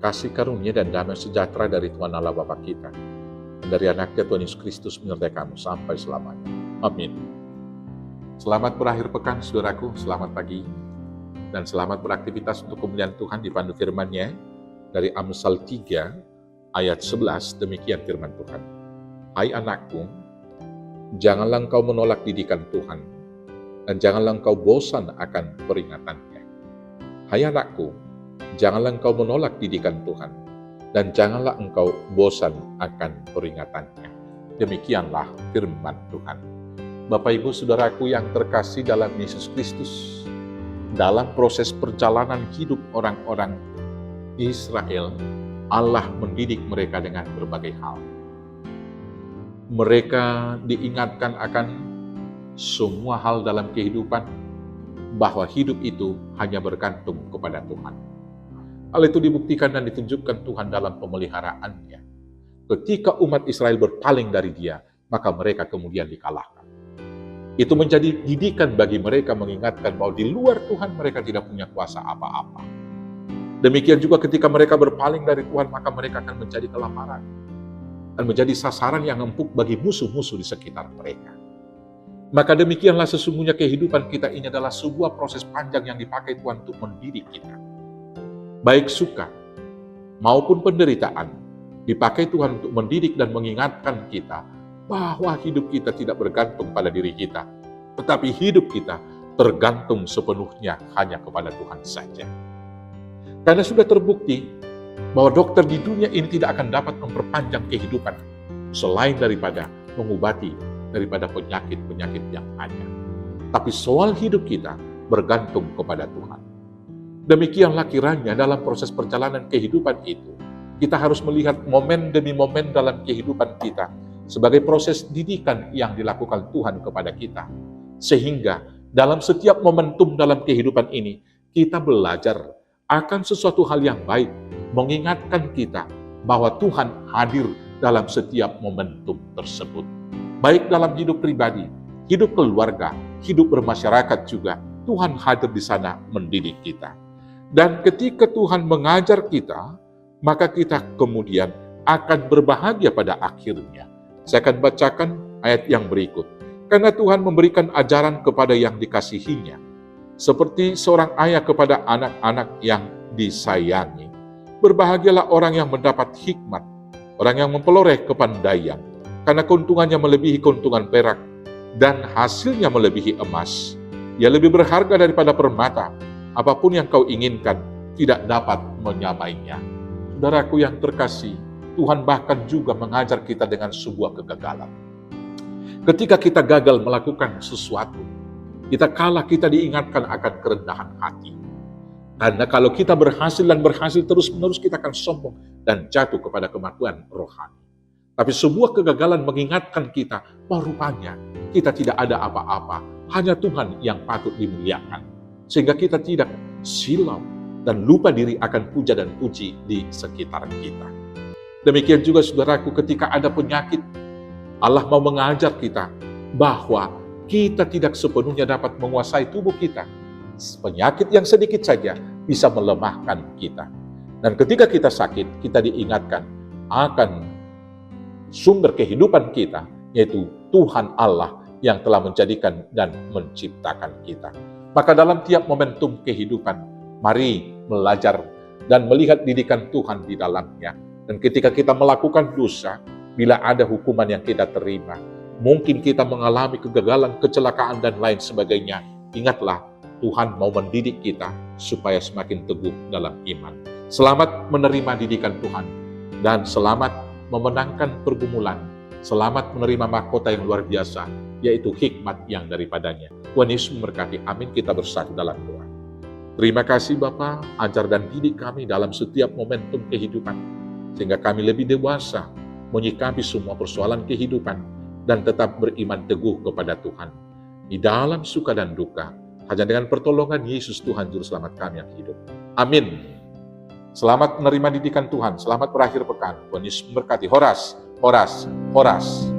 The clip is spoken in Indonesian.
kasih karunia dan damai sejahtera dari Tuhan Allah Bapa kita, dan dari anaknya Tuhan Yesus Kristus menyertai kamu sampai selamanya. Amin. Selamat berakhir pekan, saudaraku. Selamat pagi. Dan selamat beraktivitas untuk kemuliaan Tuhan dipandu firman-Nya dari Amsal 3 ayat 11. Demikian firman Tuhan. Hai anakku, janganlah engkau menolak didikan Tuhan, dan janganlah engkau bosan akan peringatannya. Hai anakku, janganlah engkau menolak didikan Tuhan, dan janganlah engkau bosan akan peringatannya. Demikianlah firman Tuhan. Bapak Ibu Saudaraku yang terkasih dalam Yesus Kristus, dalam proses perjalanan hidup orang-orang Israel, Allah mendidik mereka dengan berbagai hal. Mereka diingatkan akan semua hal dalam kehidupan, bahwa hidup itu hanya bergantung kepada Tuhan. Hal itu dibuktikan dan ditunjukkan Tuhan dalam pemeliharaannya. Ketika umat Israel berpaling dari Dia, maka mereka kemudian dikalahkan. Itu menjadi didikan bagi mereka, mengingatkan bahwa di luar Tuhan mereka tidak punya kuasa apa-apa. Demikian juga ketika mereka berpaling dari Tuhan, maka mereka akan menjadi kelaparan dan menjadi sasaran yang empuk bagi musuh-musuh di sekitar mereka. Maka demikianlah sesungguhnya kehidupan kita ini adalah sebuah proses panjang yang dipakai Tuhan untuk mendidik kita. Baik suka maupun penderitaan dipakai Tuhan untuk mendidik dan mengingatkan kita bahwa hidup kita tidak bergantung pada diri kita, tetapi hidup kita tergantung sepenuhnya hanya kepada Tuhan saja. Karena sudah terbukti bahwa dokter di dunia ini tidak akan dapat memperpanjang kehidupan selain daripada mengobati daripada penyakit-penyakit yang ada. Tapi soal hidup kita bergantung kepada Tuhan. Demikianlah kiranya dalam proses perjalanan kehidupan itu, kita harus melihat momen demi momen dalam kehidupan kita sebagai proses didikan yang dilakukan Tuhan kepada kita. Sehingga dalam setiap momentum dalam kehidupan ini, kita belajar akan sesuatu hal yang baik, mengingatkan kita bahwa Tuhan hadir dalam setiap momentum tersebut. Baik dalam hidup pribadi, hidup keluarga, hidup bermasyarakat juga, Tuhan hadir di sana mendidik kita. Dan ketika Tuhan mengajar kita, maka kita kemudian akan berbahagia pada akhirnya. Saya akan bacakan ayat yang berikut. Karena Tuhan memberikan ajaran kepada yang dikasihinya, seperti seorang ayah kepada anak-anak yang disayangi. Berbahagialah orang yang mendapat hikmat, orang yang mempeloreh kepandaian, karena keuntungannya melebihi keuntungan perak, dan hasilnya melebihi emas. Ia lebih berharga daripada permata, apapun yang kau inginkan tidak dapat menyamainya. Saudaraku yang terkasih, Tuhan bahkan juga mengajar kita dengan sebuah kegagalan. Ketika kita gagal melakukan sesuatu, kita kalah, kita diingatkan akan kerendahan hati. Karena kalau kita berhasil dan berhasil terus-menerus, kita akan sombong dan jatuh kepada kematian rohani. Tapi sebuah kegagalan mengingatkan kita bahwa rupanya kita tidak ada apa-apa, hanya Tuhan yang patut dimuliakan. Sehingga kita tidak silau dan lupa diri akan puja dan puji di sekitar kita. Demikian juga saudaraku, ketika ada penyakit, Allah mau mengajar kita bahwa kita tidak sepenuhnya dapat menguasai tubuh kita. Penyakit yang sedikit saja bisa melemahkan kita. Dan ketika kita sakit, kita diingatkan akan sumber kehidupan kita, yaitu Tuhan Allah yang telah menjadikan dan menciptakan kita. Maka dalam tiap momentum kehidupan, mari belajar dan melihat didikan Tuhan di dalamnya. Dan ketika kita melakukan dosa, bila ada hukuman yang kita terima, mungkin kita mengalami kegagalan, kecelakaan, dan lain sebagainya, ingatlah, Tuhan mau mendidik kita supaya semakin teguh dalam iman. Selamat menerima didikan Tuhan, dan selamat memenangkan pergumulan. Selamat menerima mahkota yang luar biasa, yaitu hikmat yang daripadanya. Tuhan Yesus memberkati. Amin. Kita bersatu dalam doa. Terima kasih Bapa, ajar dan didik kami dalam setiap momentum kehidupan, sehingga kami lebih dewasa menyikapi semua persoalan kehidupan dan tetap beriman teguh kepada Tuhan. Di dalam suka dan duka, hanya dengan pertolongan Yesus Tuhan Juru Selamat kami yang hidup. Amin. Selamat menerima didikan Tuhan. Selamat berakhir pekan. Tuhan Yesus memberkati. Horas, horas, horas.